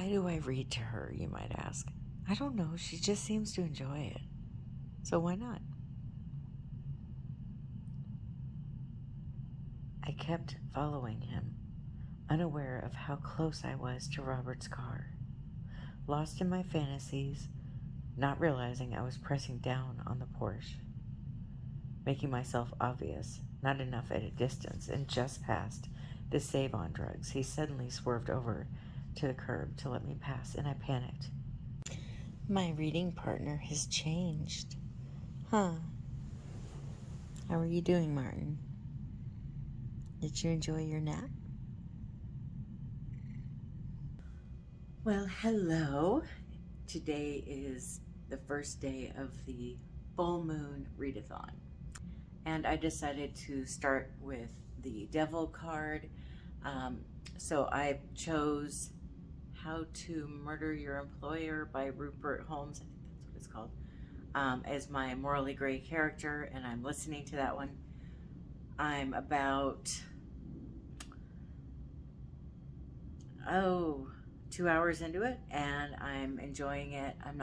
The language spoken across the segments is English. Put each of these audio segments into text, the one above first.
Why do I read to her, you might ask? I don't know. She just seems to enjoy it. So why not? I kept following him, unaware of how close I was to Robert's car. Lost in my fantasies, not realizing I was pressing down on the Porsche. Making myself obvious, not enough at a distance, and just past the save-on drugs, he suddenly swerved over to the curb to let me pass, and I panicked. My reading partner has changed. Huh. How are you doing, Martin? Did you enjoy your nap? Well, hello. Today is the first day of the full moon readathon. And I decided to start with the devil card. So I chose How to Murder Your Employer by Rupert Holmes, I think that's what it's called, as my morally gray character, and I'm listening to that one. I'm about, 2 hours into it, and I'm enjoying it. I'm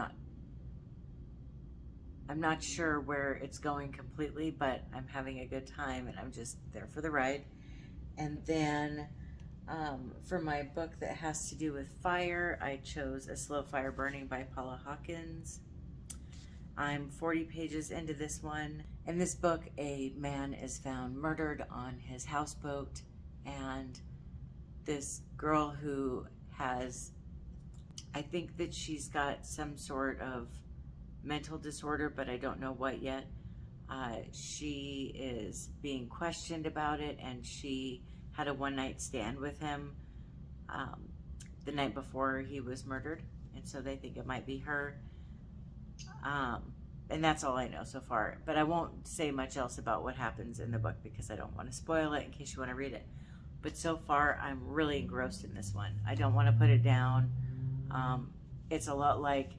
not sure where it's going completely, but I'm having a good time, and I'm just there for the ride. And then for my book that has to do with fire, I chose A Slow Fire Burning by Paula Hawkins. I'm 40 pages into this one. In this book, a man is found murdered on his houseboat, and this girl who has, I think that she's got some sort of mental disorder, but I don't know what yet. She is being questioned about it, and she had a one-night stand with him the night before he was murdered, and so they think it might be her. And that's all I know so far, but I won't say much else about what happens in the book because I don't want to spoil it in case you want to read it. But so far, I'm really engrossed in this one. I don't want to put it down. It's a lot like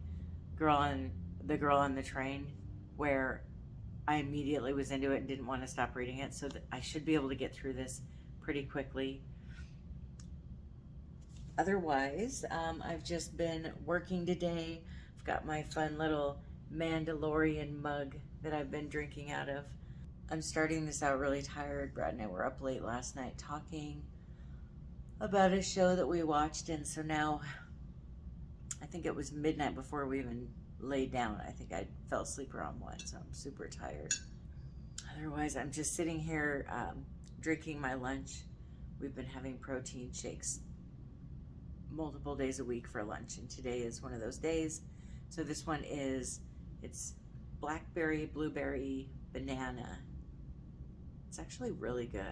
the girl on the train, where I immediately was into it and didn't want to stop reading it, so that I should be able to get through this pretty quickly. Otherwise, I've just been working today. I've got my fun little Mandalorian mug that I've been drinking out of. I'm starting this out really tired. Brad and I were up late last night talking about a show that we watched, and so now I think it was midnight before we even laid down. I think I fell asleep around 1, so I'm super tired. Otherwise, I'm just sitting here drinking my lunch. We've been having protein shakes multiple days a week for lunch, and today is one of those days. So this one it's blackberry, blueberry, banana. It's actually really good.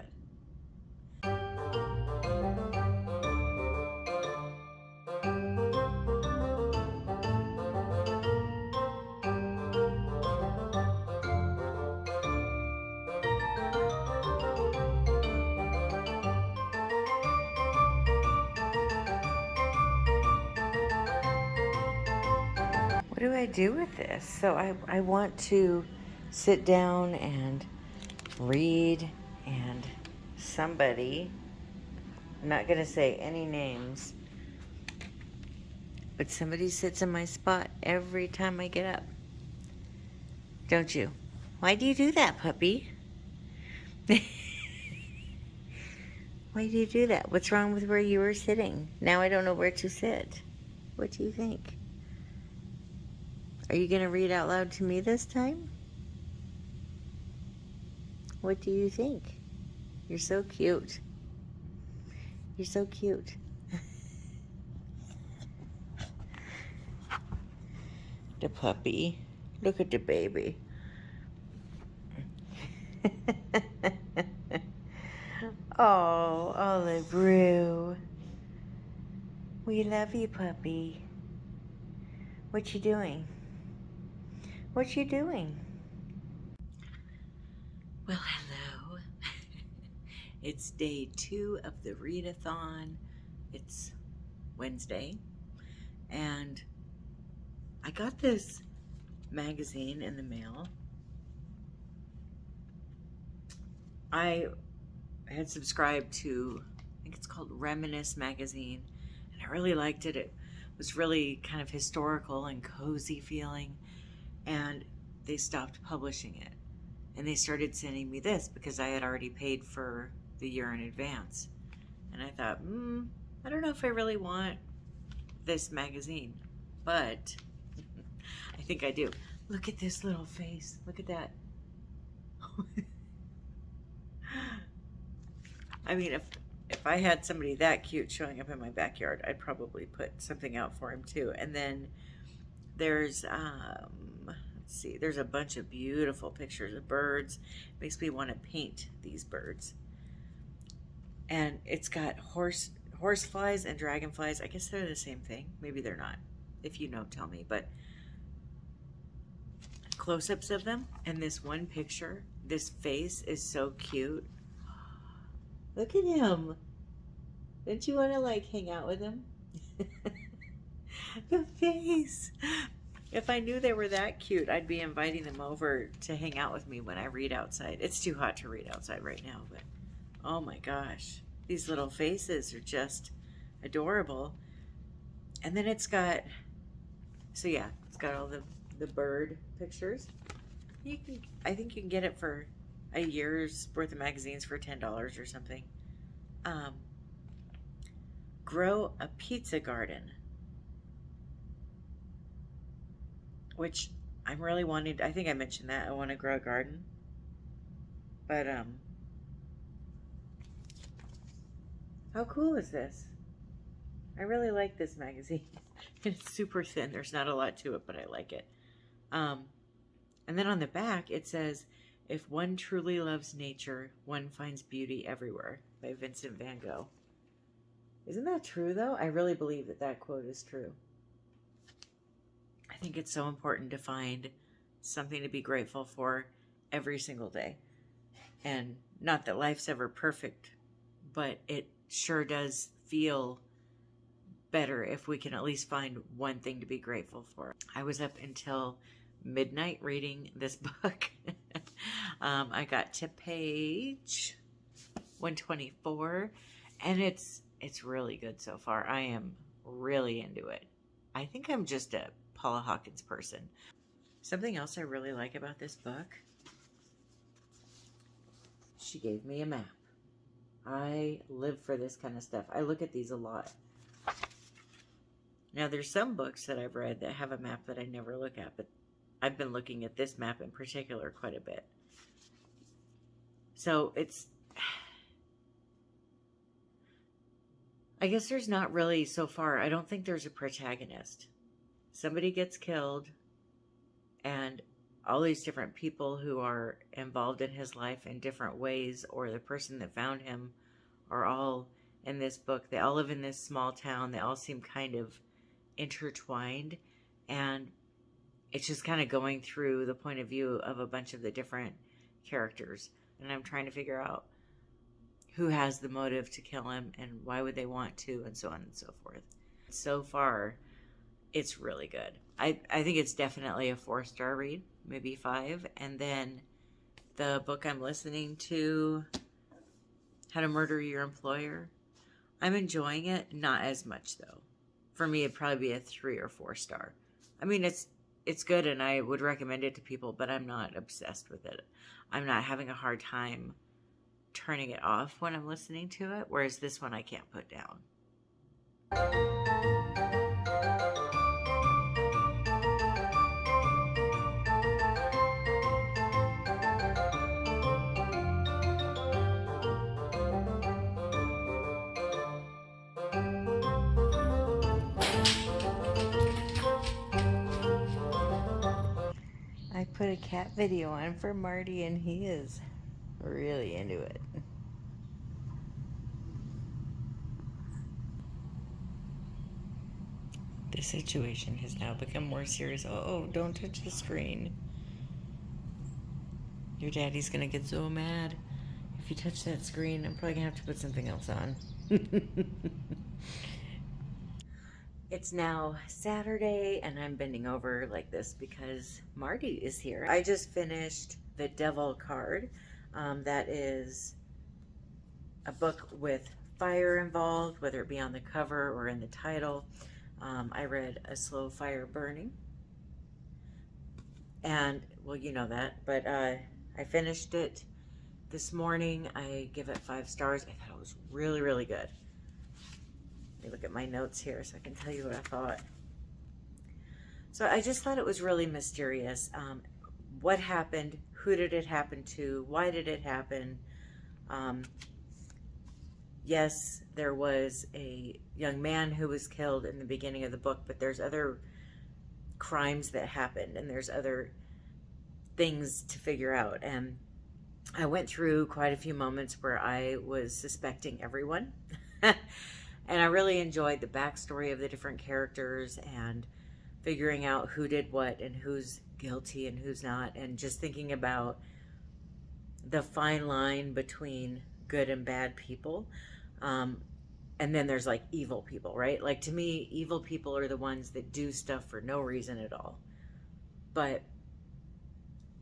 What do I do with this? So I want to sit down and read, and somebody, I'm not going to say any names, but somebody sits in my spot every time I get up. Don't you? Why do you do that, puppy? Why do you do that? What's wrong with where you were sitting? Now I don't know where to sit. What do you think? Are you going to read out loud to me this time? What do you think? You're so cute. You're so cute. The puppy. Look at the baby. Oh, Olivia. We love you, puppy. What you doing? What you doing? Well, hello. It's day 2 of the Readathon. It's Wednesday, and I got this magazine in the mail. I had subscribed to, I think it's called Reminisce magazine, and I really liked it. It was really kind of historical and cozy feeling, and they stopped publishing it. And they started sending me this because I had already paid for the year in advance. And I thought, I don't know if I really want this magazine, but I think I do. Look at this little face. Look at that. I mean, if I had somebody that cute showing up in my backyard, I'd probably put something out for him too. And then there's, let's see, there's a bunch of beautiful pictures of birds. Makes me want to paint these birds. And it's got horseflies and dragonflies. I guess they're the same thing. Maybe they're not. If you know, tell me. But close-ups of them, and this one picture, this face is so cute. Look at him. Don't you want to like hang out with him? The face. If I knew they were that cute, I'd be inviting them over to hang out with me when I read outside. It's too hot to read outside right now, but oh my gosh, these little faces are just adorable. And then it's got, so yeah, it's got all the bird pictures. I think you can get it for a year's worth of magazines for $10 or something. Grow a pizza garden, which I'm really wanting to, I think I mentioned that I want to grow a garden, but how cool is this? I really like this magazine. It's super thin. There's not a lot to it, but I like it. And then on the back it says, "If one truly loves nature, one finds beauty everywhere," by Vincent van Gogh. Isn't that true though? I really believe that that quote is true. I think it's so important to find something to be grateful for every single day. And not that life's ever perfect, but it sure does feel better if we can at least find one thing to be grateful for. I was up until midnight reading this book. I got to page 124, and it's really good so far. I am really into it. I think I'm just a Paula Hawkins person. Something else I really like about this book, she gave me a map. I live for this kind of stuff. I look at these a lot. Now, there's some books that I've read that have a map that I never look at, but I've been looking at this map in particular quite a bit. So it's, I guess there's not really, so far, I don't think there's a protagonist. Somebody gets killed, and all these different people who are involved in his life in different ways, or the person that found him, are all in this book. They all live in this small town. They all seem kind of intertwined, and it's just kind of going through the point of view of a bunch of the different characters. And I'm trying to figure out who has the motive to kill him and why would they want to, and so on and so forth. So far, it's really good. I think it's definitely a 4-star read, maybe 5. And then the book I'm listening to, How to Murder Your Employer, I'm enjoying it. Not as much though. For me, it'd probably be a 3 or 4 star. I mean, it's good and I would recommend it to people, but I'm not obsessed with it. I'm not having a hard time turning it off when I'm listening to it, whereas this one I can't put down. I put a cat video on for Marty and he is really into it. The situation has now become more serious. Oh, don't touch the screen. Your daddy's gonna get so mad. If you touch that screen, I'm probably gonna have to put something else on. It's now Saturday and I'm bending over like this because Marty is here. I just finished The Devil Card. That is a book with fire involved, whether it be on the cover or in the title. I read A Slow Fire Burning. And, well, you know that, but I finished it this morning. I give it 5 stars. I thought it was really, really good. Let me look at my notes here so I can tell you what I thought. So I just thought it was really mysterious. What happened? Who did it happen to? Why did it happen? Yes, there was a young man who was killed in the beginning of the book, but there's other crimes that happened, and there's other things to figure out. And I went through quite a few moments where I was suspecting everyone. And I really enjoyed the backstory of the different characters and figuring out who did what and who's guilty and who's not, and just thinking about the fine line between good and bad people. And then there's like evil people, right? Like, to me, evil people are the ones that do stuff for no reason at all. But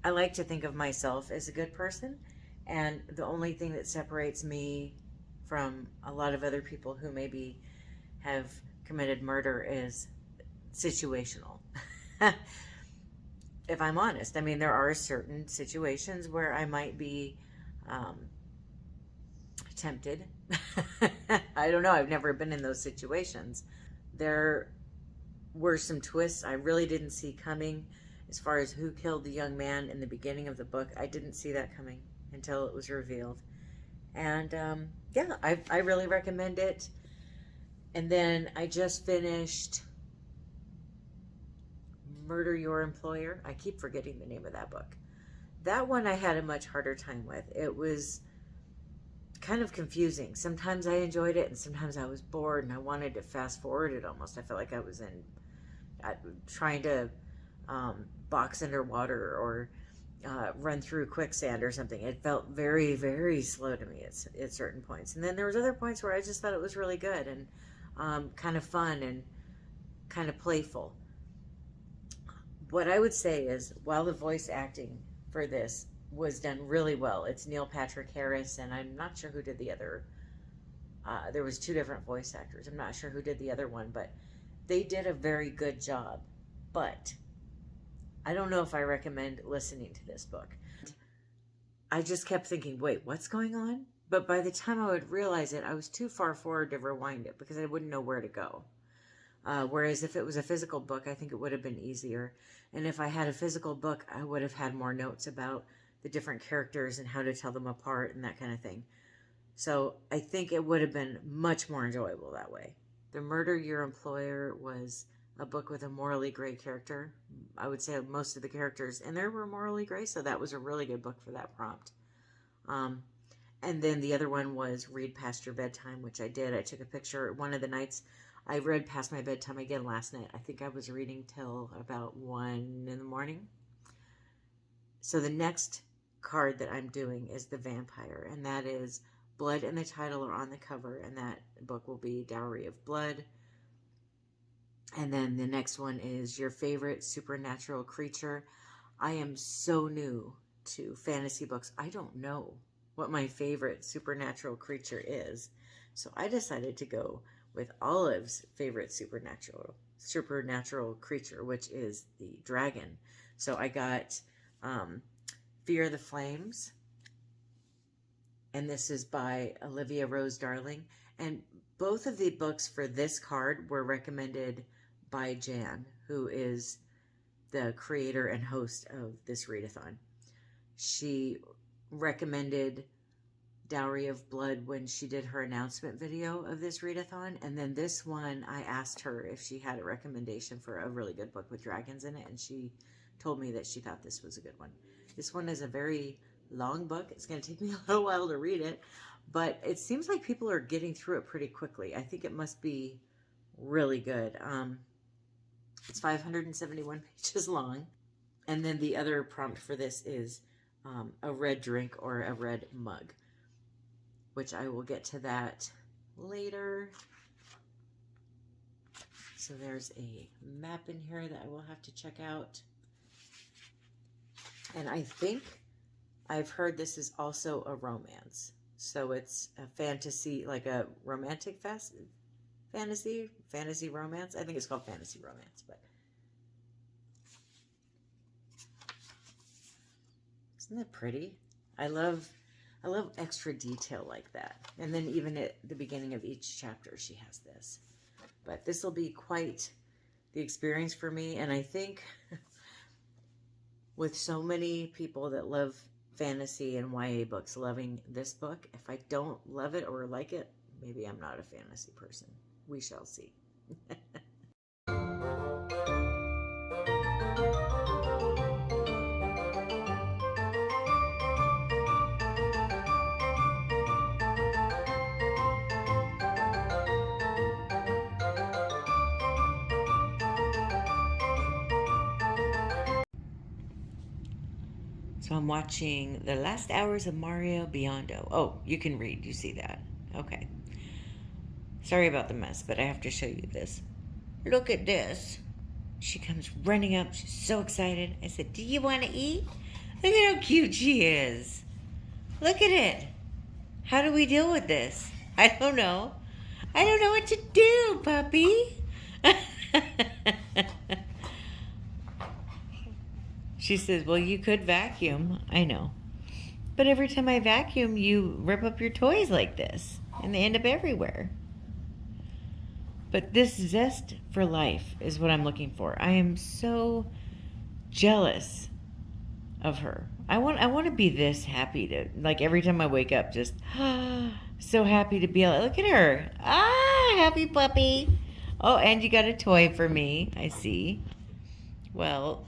I like to think of myself as a good person, and the only thing that separates me from a lot of other people who maybe have committed murder is situational. If I'm honest, I mean, there are certain situations where I might be tempted. I don't know. I've never been in those situations. There were some twists I really didn't see coming as far as who killed the young man in the beginning of the book. I didn't see that coming until it was revealed. And yeah, I really recommend it. And then I just finished Murder Your Employer. I keep forgetting the name of that book. That one I had a much harder time with. It was kind of confusing. Sometimes I enjoyed it, and sometimes I was bored, and I wanted to fast forward it almost. I felt like I was trying to box underwater or run through quicksand or something. It felt very, very slow to me at certain points. And then there was other points where I just thought it was really good and kind of fun and kind of playful. What I would say is, while the voice acting for this was done really well, it's Neil Patrick Harris, and I'm not sure who did the other. There was 2 different voice actors. I'm not sure who did the other one, but they did a very good job. But I don't know if I recommend listening to this book. I just kept thinking, wait, what's going on? But by the time I would realize it, I was too far forward to rewind it because I wouldn't know where to go. Whereas if it was a physical book, I think it would have been easier. And if I had a physical book, I would have had more notes about the different characters and how to tell them apart and that kind of thing. So I think it would have been much more enjoyable that way. The Murder Your Employer was a book with a morally gray character. I would say most of the characters in there were morally gray, so that was a really good book for that prompt. And then the other one was Read Past Your Bedtime, which I did. I took a picture one of the nights. I read past my bedtime again last night. I think I was reading till about 1 in the morning. So the next card that I'm doing is the vampire, and that is Blood and the title are on the cover, and that book will be Dowry of Blood. And then the next one is Your Favorite Supernatural Creature. I am so new to fantasy books. I don't know what my favorite supernatural creature is. So I decided to go with Olive's favorite supernatural creature, which is the dragon. So I got Fear the Flames, and this is by Olivia Rose Darling. And both of the books for this card were recommended by Jan, who is the creator and host of this readathon. She recommended Dowry of Blood when she did her announcement video of this readathon, and then this one I asked her if she had a recommendation for a really good book with dragons in it, and she told me that she thought this was a good one. This one is a very long book. It's going to take me a little while to read it, but it seems like people are getting through it pretty quickly. I think it must be really good. It's 571 pages long. And then the other prompt for this is a red drink or a red mug, which I will get to that later. So there's a map in here that I will have to check out. And I think I've heard this is also a romance. So it's a fantasy, like a romantic fantasy romance. I think it's called fantasy romance, but isn't that pretty? I love extra detail like that. And then even at the beginning of each chapter, she has this. But this will be quite the experience for me. And I think with so many people that love fantasy and YA books loving this book, if I don't love it or like it, maybe I'm not a fantasy person. We shall see. So I'm watching The Last Hours of Mario Biondo. Oh, you can read. You see that. Okay. Sorry about the mess, but I have to show you this. Look at this. She comes running up. She's so excited. I said, do you want to eat? Look at how cute she is. Look at it. How do we deal with this? I don't know. I don't know what to do, puppy. She says, well, you could vacuum. I know. But every time I vacuum, you rip up your toys like this. And they end up everywhere. But this zest for life is what I'm looking for. I am so jealous of her. I want to be this happy to, like, every time I wake up, just so happy to be able, look at her. Ah, happy puppy. Oh, and you got a toy for me. I see. Well,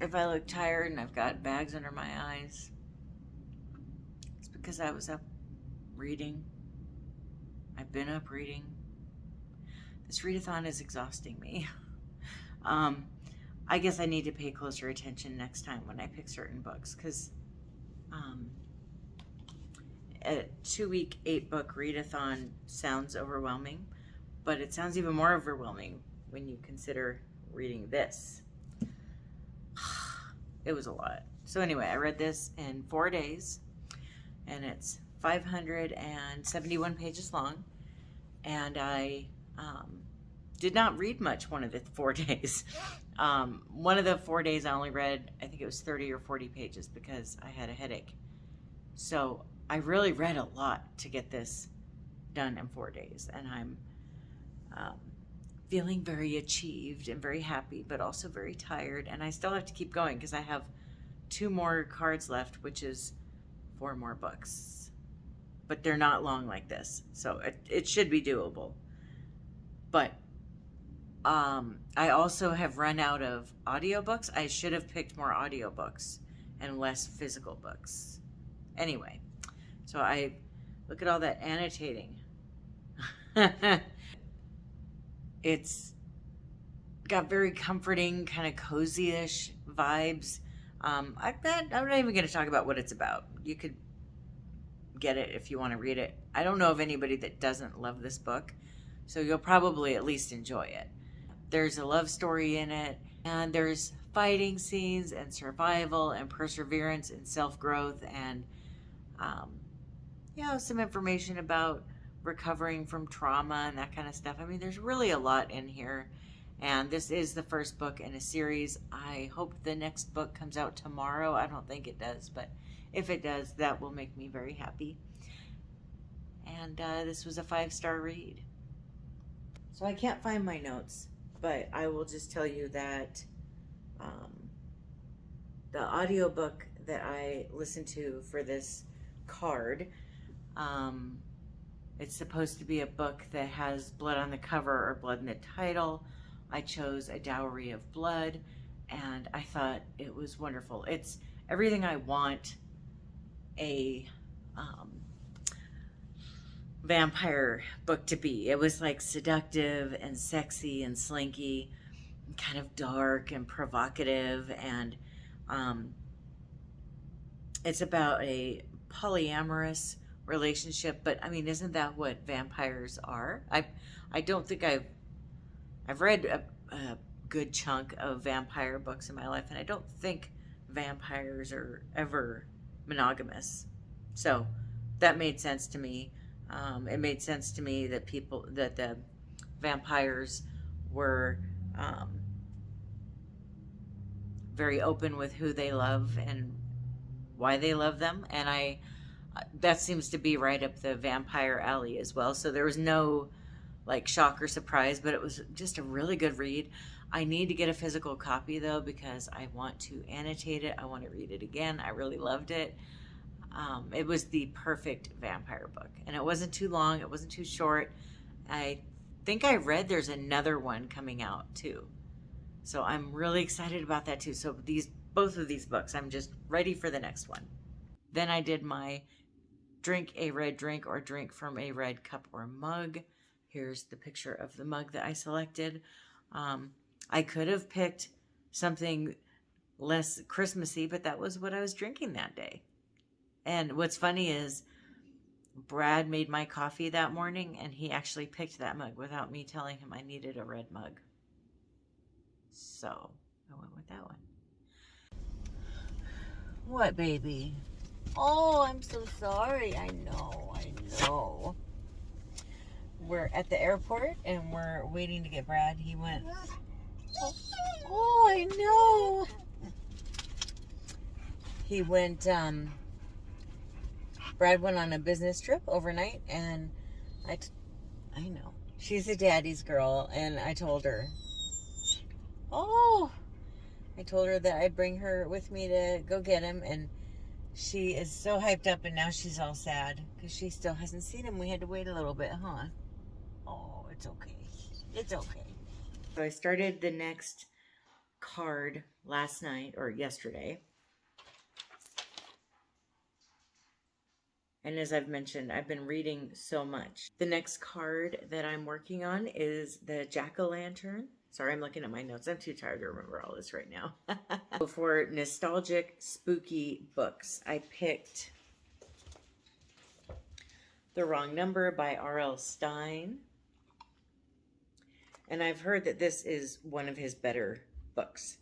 if I look tired and I've got bags under my eyes, it's because I was up reading. I've been up reading. This readathon is exhausting me. I guess I need to pay closer attention next time when I pick certain books, because a 2-week, 8-book readathon sounds overwhelming, but it sounds even more overwhelming when you consider reading this. It was a lot. So anyway, I read this in 4 days, and it's 571 pages long, and I did not read much one of the 4 days. One of the 4 days I only read, I think it was 30 or 40 pages because I had a headache. So I really read a lot to get this done in 4 days, and I'm feeling very achieved and very happy, but also very tired, and I still have to keep going because I have 2 more cards left, which is 4 more books, but they're not long like this, so it should be doable. But I also have run out of audiobooks. I should have picked more audiobooks and less physical books. Anyway, so I look at all that annotating. It's got very comforting, kind of cozy-ish vibes. I'm not even going to talk about what it's about. You could get it if you want to read it. I don't know of anybody that doesn't love this book, so you'll probably at least enjoy it. There's a love story in it, and there's fighting scenes and survival and perseverance and self-growth and, some information about recovering from trauma and that kind of stuff. I mean, there's really a lot in here, and this is the first book in a series. I hope the next book comes out tomorrow. I don't think it does, but if it does, that will make me very happy. And this was a 5-star read. So I can't find my notes, but I will just tell you that the audiobook that I listened to for this card, it's supposed to be a book that has blood on the cover or blood in the title. I chose A Dowry of Blood, and I thought it was wonderful. It's everything I want a vampire book to be. It was like seductive and sexy and slinky, kind of dark and provocative, and um, it's about a polyamorous relationship. But I mean, isn't that what vampires are? I don't think I've read a good chunk of vampire books in my life, and I don't think vampires are ever monogamous. So that made sense to me. It made sense to me that the vampires were very open with who they love and why they love them. And that seems to be right up the vampire alley as well. So there was no like shock or surprise, but it was just a really good read. I need to get a physical copy though, because I want to annotate it. I want to read it again. I really loved it. It was the perfect vampire book, and it wasn't too long. It wasn't too short. I think I read there's another one coming out too. So I'm really excited about that too. So both of these books, I'm just ready for the next one. Then I did my drink a red drink or drink from a red cup or mug. Here's the picture of the mug that I selected. I could have picked something less Christmassy, but that was what I was drinking that day. And what's funny is Brad made my coffee that morning, and he actually picked that mug without me telling him I needed a red mug. So I went with that one. What, baby? Oh, I'm so sorry. I know. We're at the airport, and we're waiting to get Brad. He went... Oh, I know. He went, Brad went on a business trip overnight, and I know. She's a daddy's girl, and I told her, I told her that I'd bring her with me to go get him, and she is so hyped up, and now she's all sad because she still hasn't seen him. We had to wait a little bit, huh? Oh, it's okay. It's okay. So I started the next card last night, or yesterday. And as I've mentioned, I've been reading so much. The next card that I'm working on is the Jack-o'-lantern. Sorry, I'm looking at my notes. I'm too tired to remember all this right now. For nostalgic, spooky books, I picked The Wrong Number by R.L. Stine. And I've heard that this is one of his better books.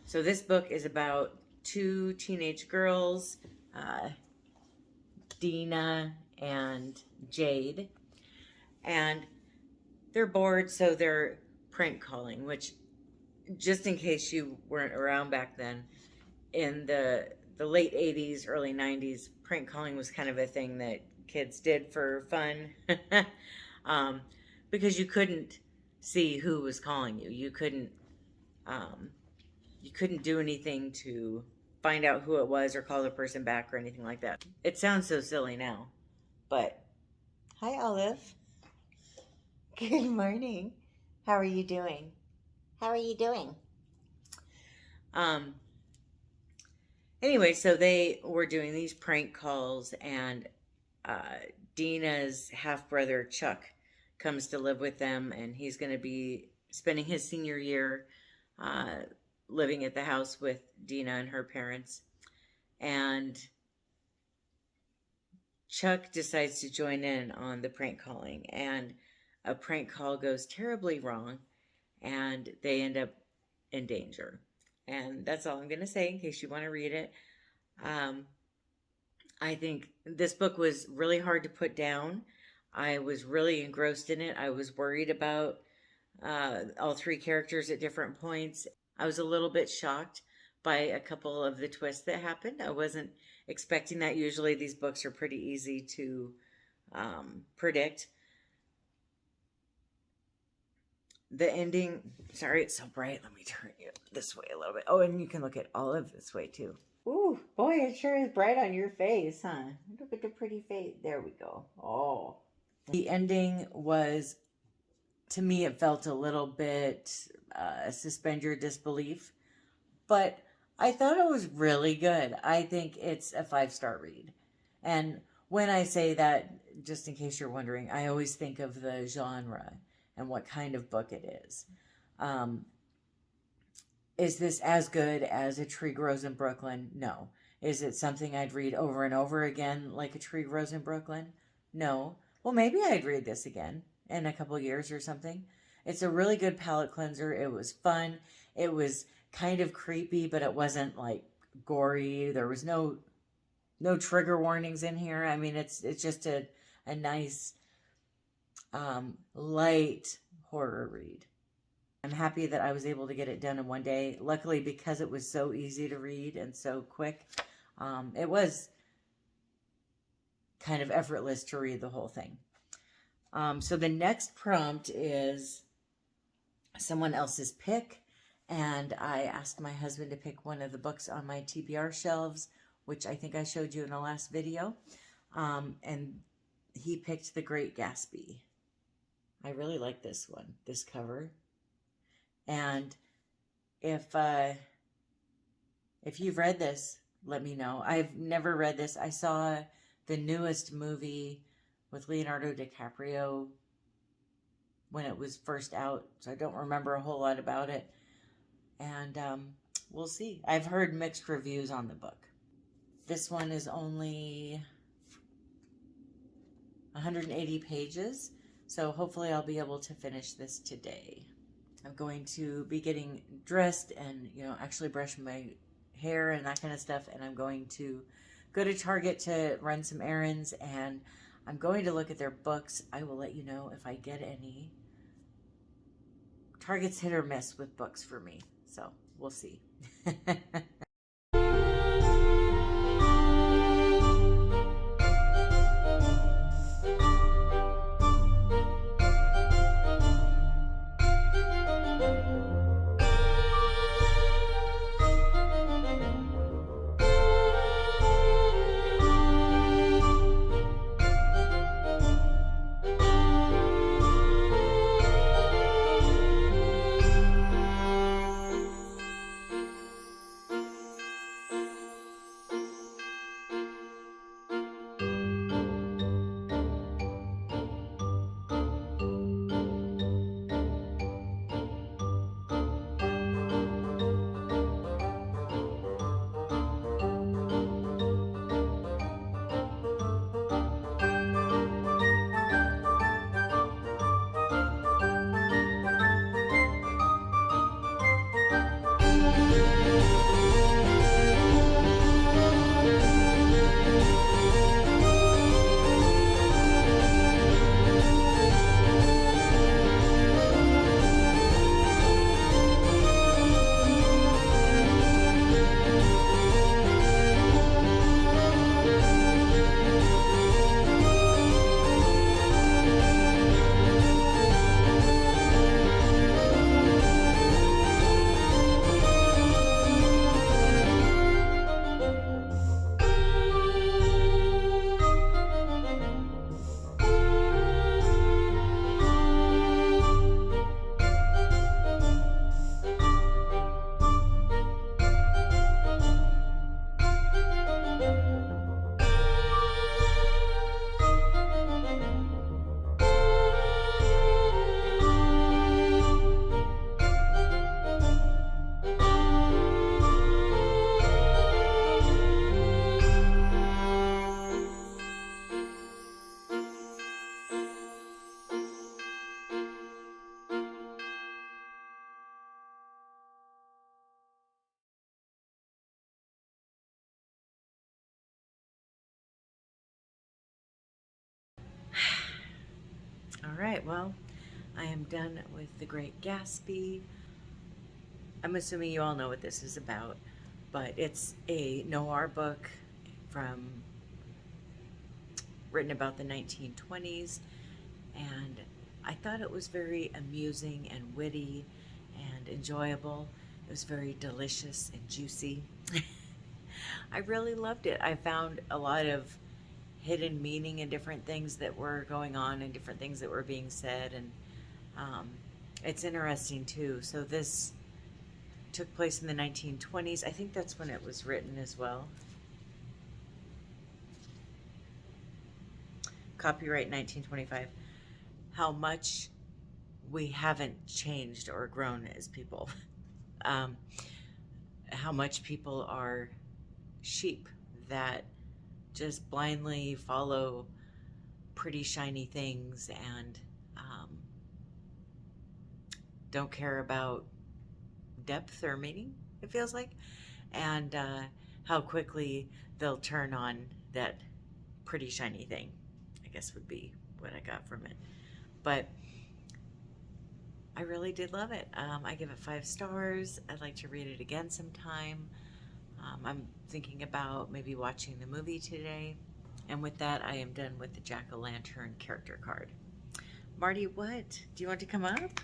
So this book is about two teenage girls, Dina and Jade, and they're bored, so they're prank calling, which, just in case you weren't around back then, in the late 80s, early 90s, prank calling was kind of a thing that kids did for fun. Because you couldn't see who was calling you. You couldn't do anything to find out who it was or call the person back or anything like that. It sounds so silly now, but hi, Olive. Good morning. How are you doing? Anyway, so they were doing these prank calls, and Dina's half-brother Chuck comes to live with them, and he's going to be spending his senior year living at the house with Dina and her parents. And Chuck decides to join in on the prank calling, and a prank call goes terribly wrong, and they end up in danger. And that's all I'm going to say in case you want to read it. I think this book was really hard to put down. I was really engrossed in it. I was worried about all three characters at different points. I was a little bit shocked by a couple of the twists that happened. I wasn't expecting that. Usually these books are pretty easy to predict. The ending, sorry, it's so bright. Let me turn you this way a little bit. Oh, and you can look at Olive this way too. Ooh, boy, it sure is bright on your face, huh? Look at the pretty face. There we go. Oh. The ending was, to me, it felt a little bit suspend your disbelief, but I thought it was really good. I think it's a 5-star read. And when I say that, just in case you're wondering, I always think of the genre and what kind of book it is. Is this as good as A Tree Grows in Brooklyn? No. Is it something I'd read over and over again, like A Tree Grows in Brooklyn? No. Well, maybe I'd read this again in a couple years or something. It's a really good palate cleanser. It was fun. It was kind of creepy, but it wasn't like gory. There was no trigger warnings in here. I mean, it's just a nice light horror read. I'm happy that I was able to get it done in one day. Luckily, because it was so easy to read and so quick, it was kind of effortless to read the whole thing. So the next prompt is someone else's pick, and I asked my husband to pick one of the books on my TBR shelves, which I think I showed you in the last video, and he picked The Great Gatsby. I really like this one, this cover. And if you've read this, let me know. I've never read this. I saw the newest movie with Leonardo DiCaprio when it was first out, so I don't remember a whole lot about it. And we'll see. I've heard mixed reviews on the book. This one is only 180 pages, so hopefully I'll be able to finish this today. I'm going to be getting dressed and, actually brush my hair and that kind of stuff. And I'm going to go to Target to run some errands. And I'm going to look at their books. I will let you know if I get any. Target's hit or miss with books for me. So we'll see. All right, well, I am done with The Great Gatsby. I'm assuming you all know what this is about, but it's a noir book written about the 1920s, and I thought it was very amusing and witty and enjoyable. It was very delicious and juicy. I really loved it. I found a lot of hidden meaning in different things that were going on and different things that were being said, and it's interesting too. So this took place in the 1920s. I think that's when it was written as well. copyright 1925, how much we haven't changed or grown as people. How much people are sheep that just blindly follow pretty shiny things and don't care about depth or meaning, it feels like, and how quickly they'll turn on that pretty shiny thing, I guess would be what I got from it. But I really did love it. I give it 5 stars. I'd like to read it again sometime. I'm thinking about maybe watching the movie today. And with that, I am done with the Jack-o'-lantern character card. Marty, what? Do you want to come up?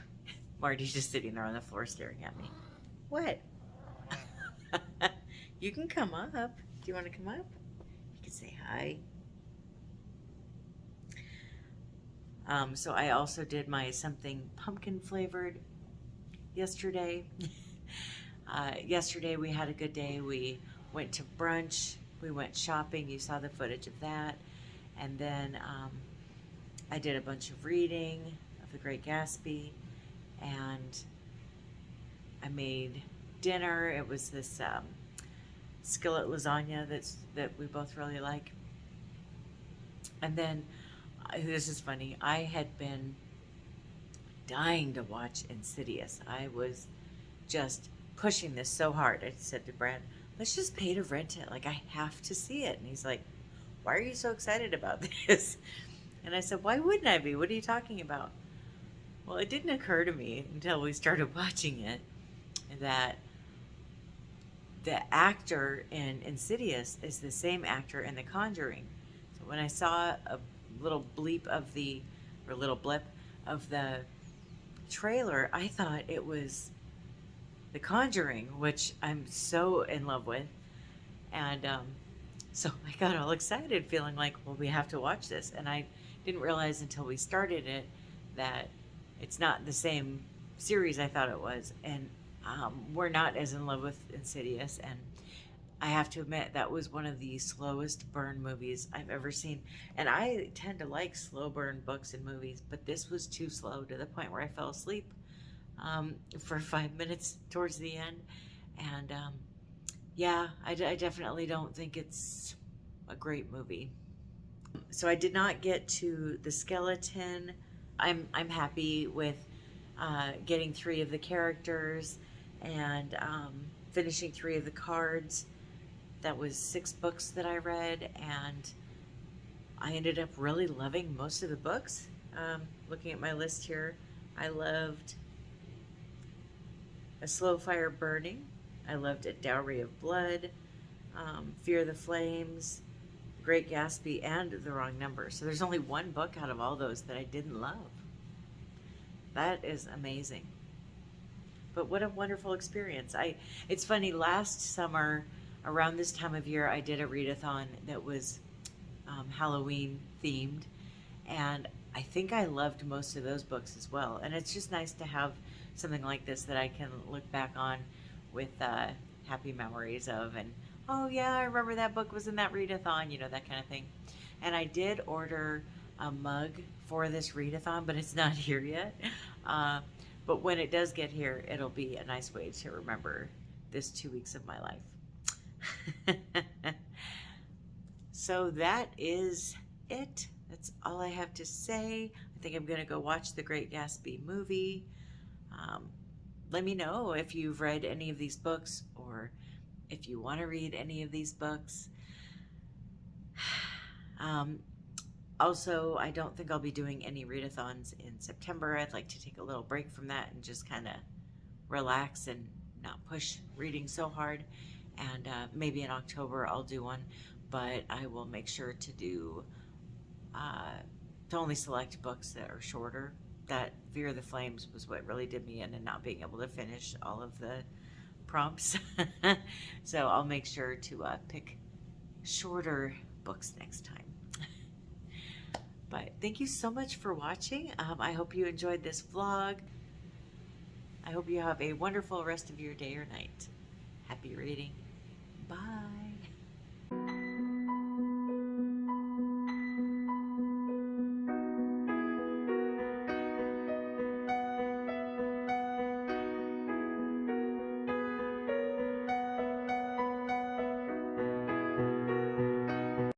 Marty's just sitting there on the floor staring at me. What? You can come up. Do you want to come up? You can say hi. So I also did my something pumpkin flavored yesterday. Yesterday we had a good day. We went to brunch. We went shopping. You saw the footage of that. And then I did a bunch of reading of The Great Gatsby. And I made dinner. It was this skillet lasagna that we both really like. And then, this is funny, I had been dying to watch Insidious. I was just pushing this so hard. I said to Brad, let's just pay to rent it. Like, I have to see it. And he's like, why are you so excited about this? And I said, why wouldn't I be? What are you talking about? Well, it didn't occur to me until we started watching it that the actor in Insidious is the same actor in The Conjuring. So when I saw a little blip of the trailer, I thought it was The Conjuring, which I'm so in love with. And so I got all excited, feeling like, well, we have to watch this. And I didn't realize until we started it that it's not the same series I thought it was. And we're not as in love with Insidious. And I have to admit, that was one of the slowest burn movies I've ever seen. And I tend to like slow burn books and movies, but this was too slow to the point where I fell asleep for 5 minutes towards the end. And yeah, I definitely don't think it's a great movie. So I did not get to the skeleton. I'm happy with getting 3 of the characters and finishing 3 of the cards. That was 6 books that I read, and I ended up really loving most of the books. Looking at my list here, I loved A Slow Fire Burning. I loved A Dowry of Blood, Fear the Flames, Great Gatsby, and The Wrong Number. So there's only 1 book out of all those that I didn't love. That is amazing. But what a wonderful experience. It's funny, last summer, around this time of year, I did a readathon that was Halloween themed, and I think I loved most of those books as well. And it's just nice to have something like this that I can look back on with happy memories of, and oh yeah, I remember that book was in that readathon, you know, that kind of thing. And I did order a mug for this readathon, but it's not here yet. But when it does get here, it'll be a nice way to remember this 2 weeks of my life. So that is it. That's all I have to say. I think I'm going to go watch the Great Gatsby movie. Let me know if you've read any of these books or if you want to read any of these books. Also, I don't think I'll be doing any readathons in September. I'd like to take a little break from that and just kind of relax and not push reading so hard. And maybe in October I'll do one, but I will make sure to do to only select books that are shorter. That Fear the Flames was what really did me in, and not being able to finish all of the prompts. So I'll make sure to pick shorter books next time. But thank you so much for watching. I hope you enjoyed this vlog. I hope you have a wonderful rest of your day or night. Happy reading. Bye.